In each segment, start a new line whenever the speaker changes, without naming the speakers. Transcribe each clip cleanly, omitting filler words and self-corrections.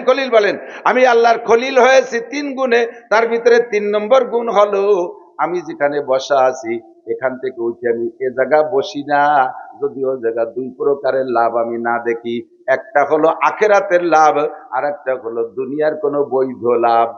খলিল বলেন, আমি আল্লাহর খলিল হয়েছি 3 গুণে। তার ভিতরে 3 নম্বর গুণ হলো আমি যেখানে বসা আছি এখান থেকে উঠে আমি এ জায়গা বসি না যদি ওই জায়গা 2 প্রকারের লাভ আমি না দেখি। একটা হলো আখিরাতের লাভ, আর একটা হলো দুনিয়ার কোনো বৈধ লাভ।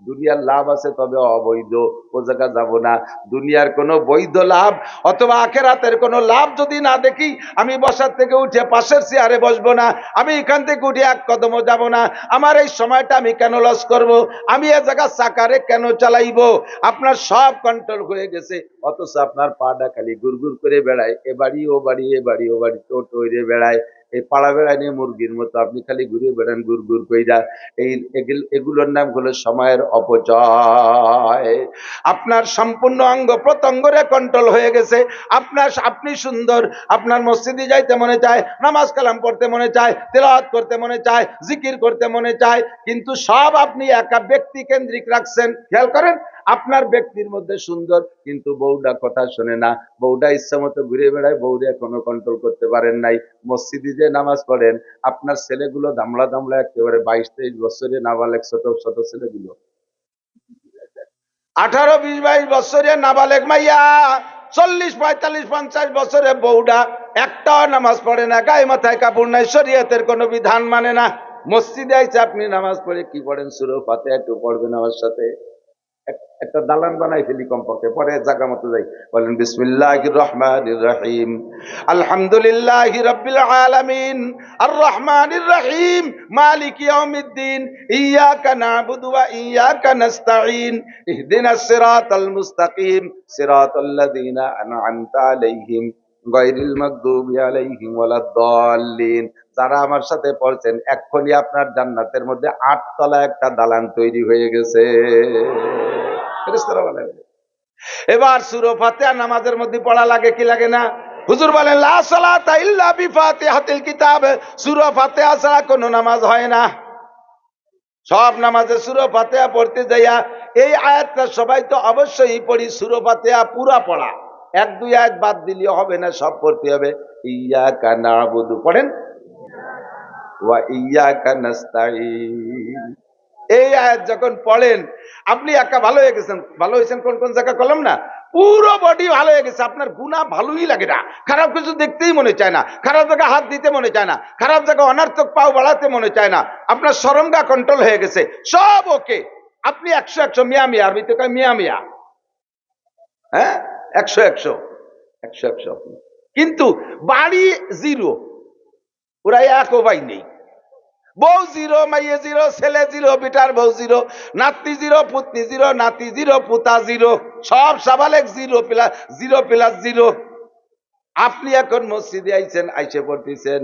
দুনিয়ার লাভ আছে তবে অবৈধ, ও জায়গা যাব না। দুনিয়ার কোনো বৈধ লাভ অথবা আখিরাতের কোনো লাভ যদি না দেখি আমি বসার থেকে উঠে পাশের চেয়ারে বসবো না, আমি এখান থেকে উঠে 1 কদমও যাব না। আমার এই সময়টা আমি কেন লস করব? আমি এ জায়গা চাকারে কেন চালাইবো? আপনার সব কন্ট্রোল হয়ে গেছে, অথচ আপনার পাটা খালি গুড়গুড় করে বেড়ায়, এ বাড়ি ও বাড়ি, এ বাড়ি ও বাড়ি, টোট হয়ে বেড়ায়। এই পাড়া বেড়ায় নিয়ে মুরগির মতো আপনি খালি ঘুরে বেড়ান গুড় গুড় কইরা। এগুলোর নাম হলো সময়ের অপচয়। আপনার সম্পূর্ণ অঙ্গ প্রত্যঙ্গরে কন্ট্রোল হয়ে গেছে। আপনি সুন্দর, আপনার মসজিদে যাইতে মনে চায়, নামাজ কালাম পড়তে মনে চায়, তেলাওয়াত করতে মনে চায়, জিকির করতে মনে চায়, কিন্তু সব আপনি একা ব্যক্তি কেন্দ্রিক রাখছেন। খেয়াল করেন, আপনার ব্যক্তির মধ্যে সুন্দর, কিন্তু বউটা কথা শোনে না, বউটা ইচ্ছা মতো ঘুরে বেড়ায়, বউরে এখনো কন্ট্রোল করতে পারেন নাই। মসজিদে যে নামাজ পড়েন, আপনার ছেলেগুলো দামলা দামলা একেবারে 22-23 বছরে নাবালেক ছোট ছোট ছেলেগুলো, 18, 20, 22 বছরে নাবালেক মাইয়া, 40, 45, 50 বছরে বউডা, একটাও নামাজ পড়ে না, গায়ে মাথায় কাপড় নাই, শরীয়তের কোনো বিধান মানে না। মসজিদে আইছে আপনি নামাজ পড়ে কি পড়েন? সূরা ফাতিহা একটু পড়বেন আমার সাথে। একটা দালান বানাই ফেলি কমপক্ষে, পরে জায়গা মতো যাই, বলেন বিসমিল্লাহির রহমানির রহিম, আলহামদুলিল্লাহি রাব্বিল আলামিন, আর রহমানির রহিম, মালিকি ইয়াউমিদ্দিন, ইয়াকা না'বুদু ওয়া ইয়াকা নাস্তাঈন, ইহদিনাস সিরাতাল মুস্তাকিম, সিরাতাল্লাযীনা আন'আমতা আলাইহিম গায়রিল মাগদুবি আলাইহিম ওয়ালাদ-দাল্লিন। যারা আমার সাথে পড়ছেন, এক্ষুনি আপনার জান্নাতের মধ্যে 8 তলা একটা দালান তৈরি হয়ে গেছে। এবার সূরা ফাতিহা নামাজের মধ্যে পড়া লাগে কি লাগে না? হুজুর বলেন লা সালাতা ইল্লা বিফাতিহাতিল কিতাব, সূরা ফাতিহা ছাড়া কোনো নামাজ হয় না। সব নামাজে সূরা ফাতিহা পড়তে যাইয়া এই আয়াতটা সবাই তো অবশ্যই পড়ি, সূরা ফাতিহা পুরা পড়া, 1-2 আয়াত বাদ দিলে হবে না, সব পড়তে হবে। ইয়াকা না'বুদু পড়েন, ওয়া ইয়াকা নাস্তাঈন। এই আয়াত যখন পড়েন আপনি একা ভালো হয়ে গেছেন। ভালো হয়েছেন কোন কোন জায়গা কলম না, পুরো বডি ভালো হয়ে গেছে। আপনার গুনাহ ভালোই লাগে না, খারাপ কিছু দেখতেই মনে চায় না, খারাপ জায়গায় হাত দিতে মনে চায় না, খারাপ জায়গায় অনার্থক পাও বাড়াতে মনে চায় না। আপনার শরমগা কন্ট্রোল হয়ে গেছে, সব ওকে। আপনি 100 মিয়া মিয়া, আরবি তো কয় মিয়া মিয়া, হ্যাঁ 100 কিন্তু বাড়ি জিরো, ওরা একও ভাই নেই। বউ জিরো, মাইয়ে জিরো, ছেলে জিরো, বিটার বউ জিরো, নাতি জিরো, পুতনি জিরো, নাতি জিরো, পুতা জিরো, সব সাবালেক জিরো প্লাস জিরো। আপনি এখন মসজিদে আইছেন, আইসে পড়তেছেন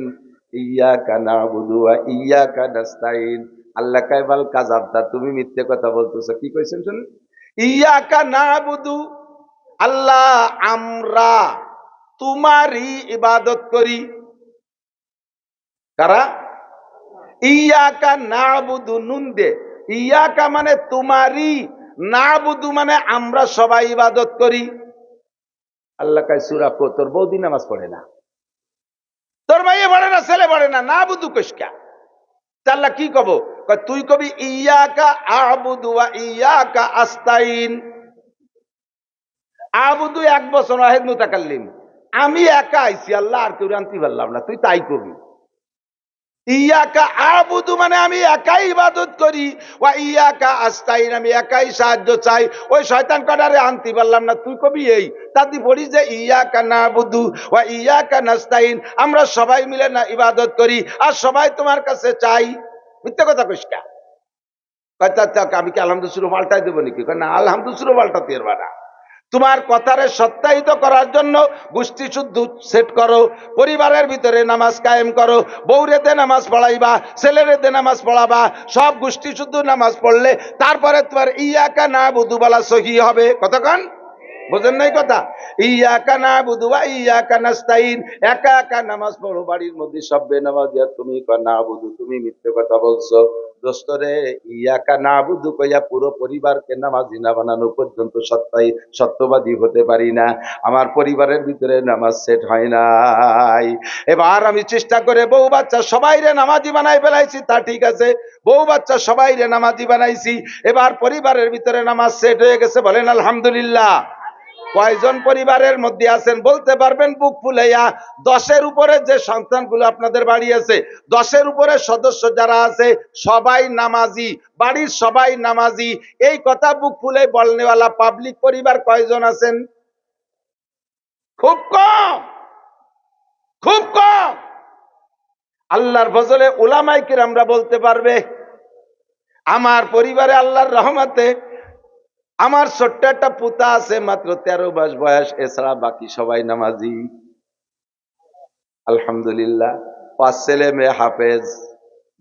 ইয়াকা না'বুদু ওয়া ইয়াকা নাস্তাঈন। আল্লাহ কাইবাল কাযাবতা, তুমি মিথ্যে কথা বলতেছো। কি কইছেন শুনুন, ইয়াকা না'বুদু, আল্লাহ আমরা তোমারই ইবাদত করি। কারা? ইয়াকা না'বুদু, নুন দে, ইয়াকা মানে তোমারই, না'বুদু মানে আমরা সবাই ইবাদত করি। আল্লাহ কয় সূরা কো, তোর বৌদি নামাজ পড়ে না, তোর মাইয়ে পড়ে না, ছেলে পড়ে না, না'বুদু কইসকা। আল্লাহ কি কব? কয় তুই কবি ইয়াকা আ'বুদু ওয়া ইয়াকা আস্তাঈন। আ'বুদু 1 বছর ওয়াহিদ মুতাকাল্লিম, আমি একা আইছি আল্লাহ, আর কেউ আনতে পারলাম না, তুই তাই কবি। ইয়াকা আ'বুদু মানে আমি একাই ইবাদত করি, ওয়া ইয়াকা আস্তাঈন আমি একাই সাহায্য চাই। ওই শয়তান কডারে আনতে পারলাম না, তুই কবি এই তাদি পড়ি যে ইয়াকা না'বুদু ওয়া ইয়াকা নাস্তাঈন, আমরা সবাই মিলে না ইবাদত করি আর সবাই তোমার কাছে চাই। মিথ্যা কথা কইসকা। আমি কি আলহামদুলিল্লাহ সূরা পাল্টাই দেব নাকি? না, আলহামদুলিল্লাহ সূরা পাল্টাতে পারবা না। তোমার কথারে সত্যায়িত করার জন্য গোষ্ঠী শুদ্ধ সেট করো, পরিবারের ভিতরে নামাজ কায়েম করো, বউরেতে নামাজ পড়াইবা, ছেলেরেতে নামাজ পড়াবা, সব গোষ্ঠী শুদ্ধ নামাজ পড়লে তারপরে তোমার ইয়াকা না'বুদু বলা সহি হবে। কতক্ষণ বুঝেন নাই কথা? ইয়াকা না'বুদু ওয়া ইয়াকা নাস্তাঈন, একা একা নামাজ পড়ো বাড়ির মধ্যে, সব বেনামাজিয়া, তুমি না'বুদু, তুমি মিথ্যে কথা বলছো। দোস্তরে ইয়াকা নাবুদু কইয়া পুরো পরিবারকে নামাজি না বানানো পর্যন্ত সত্যবাদী হতে পারি না। আমার পরিবারের ভিতরে নামাজ সেট হয় নাই। এবার আমি চেষ্টা করে বউ বাচ্চা সবাইরে নামাজি বানাই ফেলাইছি, তা ঠিক আছে, বউ বাচ্চা সবাইরে নামাজি বানাইছি, এবার পরিবারের ভিতরে নামাজ সেট হয়ে গেছে, বলেন আলহামদুলিল্লাহ। কয়জন পরিবারের মধ্যে আছেন বলতে পারবেন বুক ফুলাইয়া? 10-এর উপরে যে সন্তানগুলো আপনাদের বাড়ি আছে, 10-এর উপরে সদস্য যারা আছে সবাই নামাজি, বাড়ির সবাই নামাজি, এই কথা বুক ফুলে বলনেওয়ালা পাবলিক পরিবার কয়জন আছেন? খুব কম, খুব কম। আল্লাহর ফজলে উলামায়ে কিরামরা বলতে পারবে আমার পরিবারে আল্লাহর রহমতে আমার ছোট্ট একটা পুতা আছে, মাত্র 13 মাস বয়স, এছাড়া বাকি সবাই নামাজি। আলহামদুলিল্লাহ। 5 ছেলে মেয়ে হাফেজ,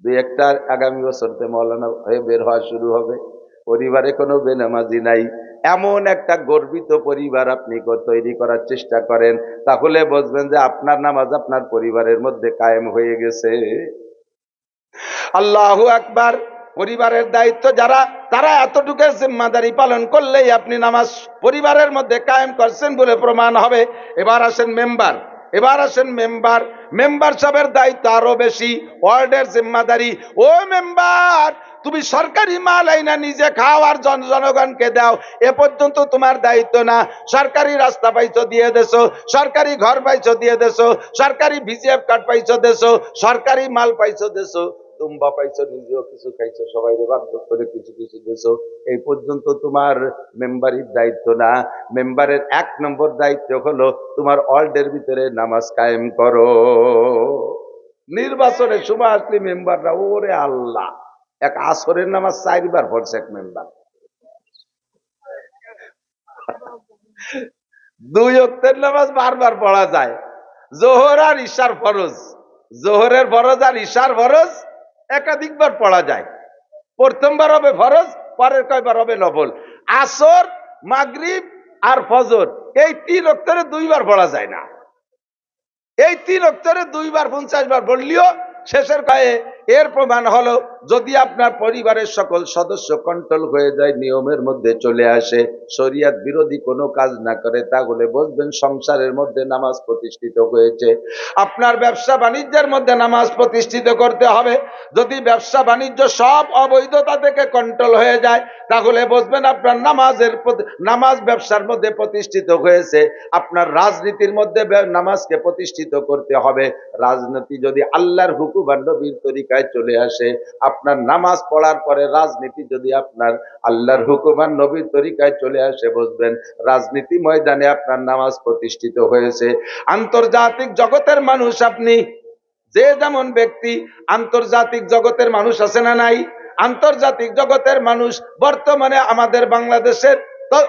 2-একটা আগামী বছরতে মাওলানা হয়ে বের হওয়া শুরু হবে। পরিবারে কোনো বেনামাজি নাই। এমন একটা গর্বিত পরিবার আপনি তৈরি করার চেষ্টা করেন, তাহলে বুঝবেন যে আপনার নামাজ আপনার পরিবারের মধ্যে কায়েম হয়ে গেছে। আল্লাহু আকবার। পরিবারের দায়িত্ব যারা, তারা এতটুকু জিম্মাদারি পালন করলেই আপনি নামাজ পরিবারের মধ্যে কায়েম করছেন বলে প্রমাণ হবে। এবার আসেন মেম্বার, এবার আসেন মেম্বার। মেম্বার সাহেবের দায়িত্ব আরো বেশি, ওয়ার্ডের জিম্মাদারি। ও মেম্বার, তুমি সরকারি মাল আইনা নিজে খাও আর জনগণকে দাও, এ পর্যন্ত তোমার দায়িত্ব না। সরকারি রাস্তা পাইছো দিয়ে দেছো, সরকারি ঘর পাইছো দিয়ে দেছো, সরকারি ভিজিএফ কার্ড পাইছো দেছো, সরকারি মাল পাইছো দেছো, তুম্বা পাইছো, নিজেও কিছু খাইছো, সবাই বাধ্য করে কিছু কিছু দেছো, এই পর্যন্ত তোমার মেম্বারির দায়িত্ব না। মেম্বারের 1 নম্বর দায়িত্ব হলো তোমার ওয়ার্ডের ভিতরে নামাজ কায়েম করো। নির্বাচনের সময় আসলে মেম্বাররা, ওরে আল্লাহ, এক আসরের নামাজ 4 বার পড়ছে এক মেম্বার। 2 ওয়াক্তের নামাজ বারবার পড়া যায়। জোহর আর ইশার ফরজ, জোহরের ফরজ আর ইশার ফরজ একাধিকবার পড়া যায়। প্রথমবার হবে ফরজ, পরের কয়বার হবে নফল। আসর, মাগরিব আর ফজর, এই 3 ওয়াক্তের 2 বার পড়া যায় না। এই 3 ওয়াক্তের 2 বার 50 বার পড়লেও শেষের কয়ে। এর প্রমাণ হলো যদি আপনার পরিবারের সকল সদস্য কন্ট্রোল হয়ে যায়, নিয়মের মধ্যে চলে আসে, শরিয়ত বিরোধী কোনো কাজ না করে, তাহলে বুঝবেন সংসারের মধ্যে নামাজ প্রতিষ্ঠিত হয়েছে। আপনার ব্যবসা বাণিজ্যের মধ্যে নামাজ প্রতিষ্ঠিত করতে হবে। যদি ব্যবসা বাণিজ্য সব অবৈধতা থেকে কন্ট্রোল হয়ে যায়, তাহলে বুঝবেন আপনার নামাজ ব্যবসার মধ্যে প্রতিষ্ঠিত হয়েছে। আপনার রাজনীতির মধ্যে নামাজকে প্রতিষ্ঠিত করতে হবে। রাজনীতি যদি আল্লাহর হুকুম আর নবীর তরিকায় চলে আসে, আপনার নামাজ পড়ার পরে রাজনীতি যদি আপনার আল্লাহর হুকুম আর নবীর তরিকায় চলে আসে, বুঝবেন রাজনীতি ময়দানে আপনার নামাজ প্রতিষ্ঠিত হয়েছে। আন্তর্জাতিক জগতের মানুষ আপনি, যে যেমন ব্যক্তি, আন্তর্জাতিক জগতের মানুষ আছে না নাই? আন্তর্জাতিক জগতের মানুষ বর্তমানে আমাদের বাংলাদেশের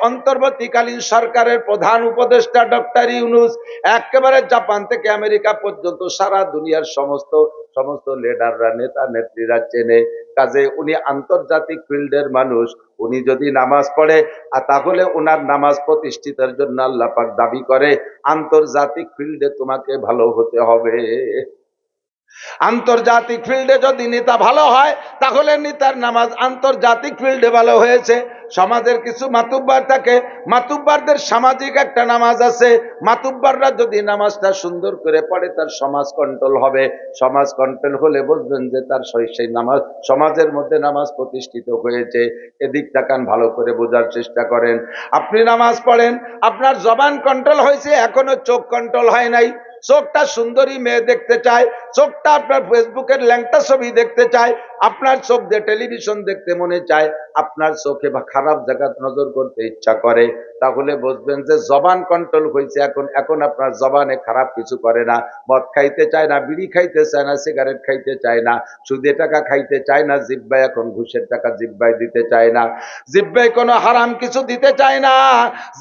অন্তর্বর্তীকালীন সরকারের প্রধান উপদেষ্টা ডক্টর ইউনূস, একেবারে জাপান থেকে আমেরিকা পর্যন্ত সারা দুনিয়ার সমস্ত সমস্ত লিডাররা, নেতা নেত্রীরা চেনে। কাজে উনি আন্তর্জাতিক ফিল্ডের মানুষ। উনি যদি নামাজ পড়ে, তাহলে উনার নামাজ প্রতিষ্ঠিতের জন্য আল্লাহ পাক দাবি করে আন্তর্জাতিক ফিল্ডে তোমাকে ভালো হতে হবে। আন্তর্জাতিক ফিল্ডে যদি নেতা ভালো হয়, তাহলে নেতার নামাজ আন্তর্জাতিক ফিল্ডে ভালো হয়েছে। সমাজের কিছু মাতুব্বার থাকে, মাতুব্বারদের সামাজিক একটা নামাজ আছে। মাতুব্বাররা যদি নামাজটা সুন্দর করে পড়ে, তার সমাজ কন্ট্রোল হবে। সমাজ কন্ট্রোল হলে বুঝবেন যে তার সেই নামাজ, সমাজের মধ্যে নামাজ প্রতিষ্ঠিত হয়েছে। এদিক তাকান, ভালো করে বোঝার চেষ্টা করেন। আপনি নামাজ পড়েন, আপনার জবান কন্ট্রোল হয়েছে, এখনো চোখ কন্ট্রোল হয় নাই। চোখটা সুন্দরী মেয়ে দেখতে চায়, চোখটা আপনার ফেসবুকের ল্যাংটা ছবি দেখতে চায়, আপনার চোখ দিয়ে টেলিভিশন দেখতে মনে চায়, আপনার চোখে বা খারাপ জায়গা নজর করতে ইচ্ছা করে, তাহলে বুঝবেন যে জবান কন্ট্রোল হয়েছে। এখন আপনার জবানে খারাপ কিছু করে না, মদ খাইতে চায় না, বিড়ি খাইতে চায় না, সিগারেট খাইতে চায় না, সুদে টাকা খাইতে চায় না, জিব্বায় এখন ঘুষের টাকা জিব্বায় দিতে চায় না, জিব্বায় কোনো হারাম কিছু দিতে চায় না।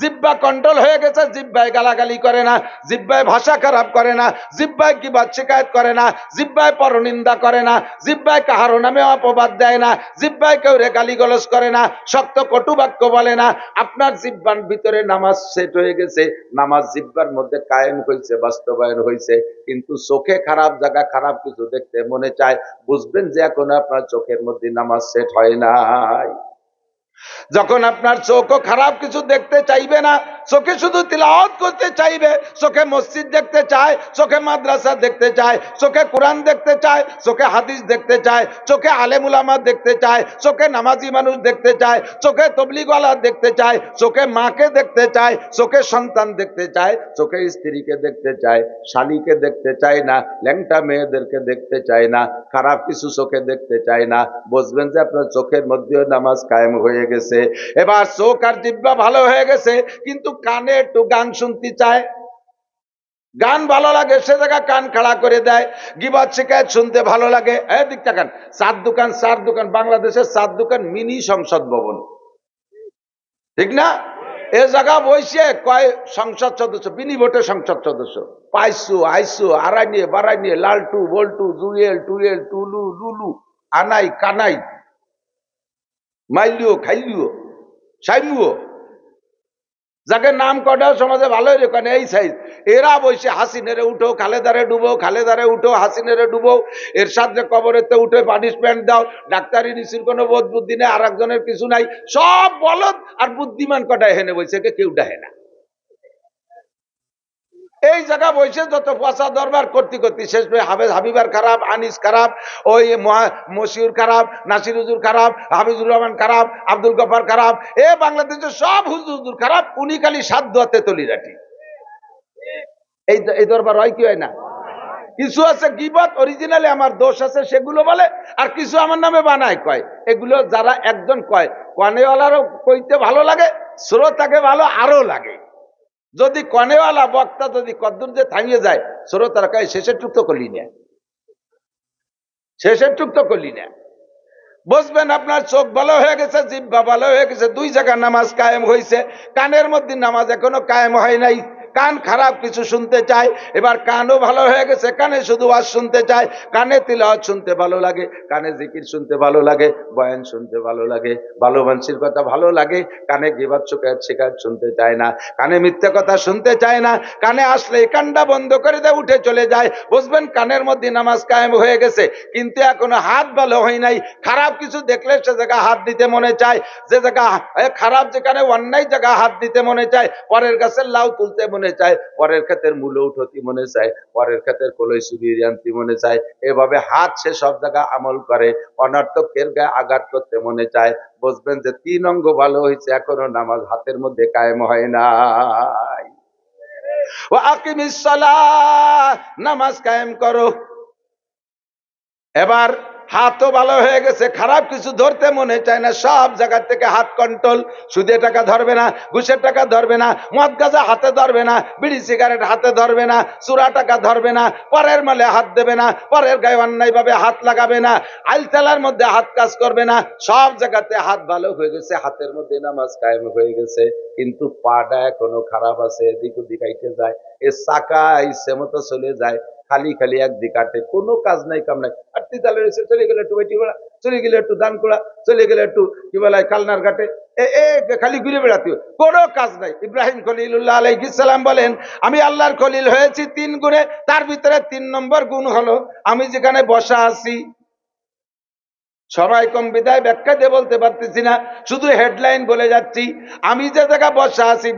জিব্বা কন্ট্রোল হয়ে গেছে, জিব্বায় গালাগালি করে না, জিব্বায় ভাষা খারাপ করে না, জিহ্বায় গীবত শিকায়েত করে না, জিহ্বায় পরনিন্দা করে না, জিহ্বায় কাহারো নামে অপবাদ দেয় না, জিহ্বায় কেউ গালিগালাজ করে না, শক্ত কটু বাক্য বলে না। আপনার জিহ্বার ভিতরে নামাজ সেট হয়ে গেছে, নামাজ জিহ্বার মধ্যে কায়েম হয়েছে, বাস্তবায়ন হয়েছে, কিন্তু চোখে খারাপ জায়গা খারাপ কিছু দেখতে মনে চায়, বুঝবেন যে এখন আপনার চোখের মধ্যে নামাজ সেট হয় নাই। যখন আপনার চোখও খারাপ কিছু দেখতে চাইবে না, চোখে শুধু তিলাওয়াত করতে চাইবে, চোখে মসজিদ দেখতে চায়, চোখে মাদ্রাসা দেখতে চায়, চোখে কোরআন দেখতে চায়, চোখে হাদিস দেখতে চায়, চোখে আলেম উলামা দেখতে চায়, চোখে নামাজি মানুষ দেখতে চায়, চোখে তবলিগওয়ালা দেখতে চায়, চোখে মাকে দেখতে চায়, চোখে সন্তান দেখতে চায়, চোখে স্ত্রীকে দেখতে চায়, শালীকে দেখতে চায় না, ল্যাংটা মেয়েদেরকে দেখতে চায় না, খারাপ কিছু চোখে দেখতে চায় না, বুঝবেন যে আপনার চোখের মধ্যেও নামাজ কায়েম হয়ে গেছে। এবার চোখ আর জিহ্বা ভালো হয়ে গেছে, কিন্তু কানে একটু গান শুনতে চায়, গান ভালো লাগে, সে জায়গা কান খাড়া করে দেয়। গীবত শিকায়েত শুনতে ভালো লাগে, দিক তাকান, চার দোকান বাংলাদেশের 4 দোকান মিনি সংসদ ভবন, ঠিক না? এ জায়গা বসে কয় সংসদ সদস্য, বিনি ভোটে সংসদ সদস্য, পাইসু আইসু আড়াই নিয়ে বাড়াই নিয়ে, লালটু বল্টু জুয়েল টুয়েল টুলু লুলু আনাই কানাই, মাইলিও খাইলিও সাইলিও, যাকে নাম কটাও সমাজে ভালোই রেখে এই সাইজ, এরা বসে হাসিনেরে উঠো খালেদারে ডুবো, খালেদারে উঠো হাসিনেরে ডুবো, এর সাথে কবরেতে উঠে পানিশমেন্ট দাও, ডাক্তারি নিশির কোনো বোধ বুদ্ধি নেই, আর একজনের কিছু নাই, সব বলদ আর বুদ্ধিমান কটায় হেনে বসে, কেউ ডাহে না। এই জায়গা বসে যত পচা দরবার করতে করতে শেষ হয়ে হাফেজ হাবিবার খারাপ, আনিস খারাপ, ওই মশিউর খারাপ, নাসির হুজুর খারাপ, হাফিজুর রহমান খারাপ, আব্দুল গফার খারাপ, বাংলাদেশের সব হুজুর খারাপ, উনি খালি সাধ্য হাতে তলিরাটি। এই দরবার হয় কি হয় না? কিছু আছে গীবত অরিজিনালি আমার দোষ আছে সেগুলো বলে, আর কিছু আমার নামে বানায় কয়। এগুলো যারা একজন কয়, কনেওয়ালারও কইতে ভালো লাগে, শ্রোতাকে ভালো আরো লাগে। যদি কনেওয়ালা বক্তা যদি কদ্দুর যে থামিয়ে যায়, শ্রোতারা কয় শেষের টুক তো করলি না, শেষের টুক তো করলি না। বুঝবেন আপনার চোখ ভালো হয়ে গেছে, জিহ্বা ভালো হয়ে গেছে, 2 জায়গায় নামাজ কায়েম হয়েছে। কানের মধ্যে নামাজ এখনো কায়েম হয় নাই, কান খারাপ কিছু শুনতে চায়, এবার কানও ভালো হয়ে গেছে, কানে শুধু ওয়াজ শুনতে চায়, কানে তিলাওয়াত শুনতে ভালো লাগে, কানে জিকির শুনতে ভালো লাগে, বয়ান শুনতে ভালো লাগে, ভালো মানুষের কথা ভালো লাগে, কানে গীবত শিকায়েত শুনতে চায় না, কানে মিথ্যা কথা শুনতে চায় না, কানে আসলে কানটা বন্ধ করে দেয়, উঠে চলে যায়। বুঝবেন কানের মধ্যে নামাজ কায়েম হয়ে গেছে, কিন্তু এখনো হাত ভালো হয় নাই। খারাপ কিছু দেখলে সে জায়গা হাত দিতে মনে চায়, যে জায়গা খারাপ, যেখানে অন্যায় জায়গা হাত দিতে মনে চায়, পরের গাছের লাউ তুলতে মনে চায়, পরের ক্ষেতের মূলে উঠতে মনে চায়, পরের ক্ষেতের কলই চুরিয়ে আনতে মনে চায়, এভাবে হাত সে সব জায়গা আমল করে, অনর্থকের গায়ে আঘাত করতে মনে চায়। বুঝবেন যে 3 অঙ্গ ভালো হয়েছে, এখনো নামাজ হাতের মধ্যে কায়েম হয় নাই। ওয়া আকিমিস সালাহ, নামাজ কায়েম করো। এবার হাতও ভালো হয়ে গেছে, খারাপ কিছু ধরতে মনে চায় না, সব জায়গা থেকে হাত কন্ট্রোল, সুদের টাকা ধরবে না, ঘুষের টাকা ধরবে না, মদ গাঁজা হাতে ধরবে না, বিড়ি সিগারেট হাতে ধরবে না, চুরা টাকা ধরবে না, পরের মালে হাত দেবে না, পরের গায়ে অন্যায় ভাবে হাত লাগাবে না, আইলতালার মধ্যে হাত কাজ করবে না, সব জায়গাতে হাত ভালো হয়ে গেছে, হাতের মধ্যে নামাজ কায়েম হয়ে গেছে। কিন্তু পাটা এখনো খারাপ আছে, এদিক ওদিক আইতে যায়, এ চাকা ইচ্ছে মতো চলে যায়, খালি খালি একদিক কাটে, কোনো কাজ নাই কাম নাই। আর তিতালে রয়েছে, চলে গেলে একটু বেটি বেড়া, চলে গেলে একটু দান করা, চলে গেলে একটু কি বলে কালনার ঘাটে, খালি ঘুরে বেড়াতে, কোনো কাজ নাই। ইব্রাহিম খলিলুল্লাহ আলাইহিস সালাম বলেন, আমি আল্লাহর খলিল হয়েছি 3 গুণে, তার ভিতরে 3 নম্বর গুণ হলো আমি যেখানে বসা আছি। সময় কম বিদায় ব্যাখ্যা দিয়ে বলতে পারতেছি না, শুধু হেডলাইন বলে যাচ্ছি। আমি যে জায়গা বসা আছি,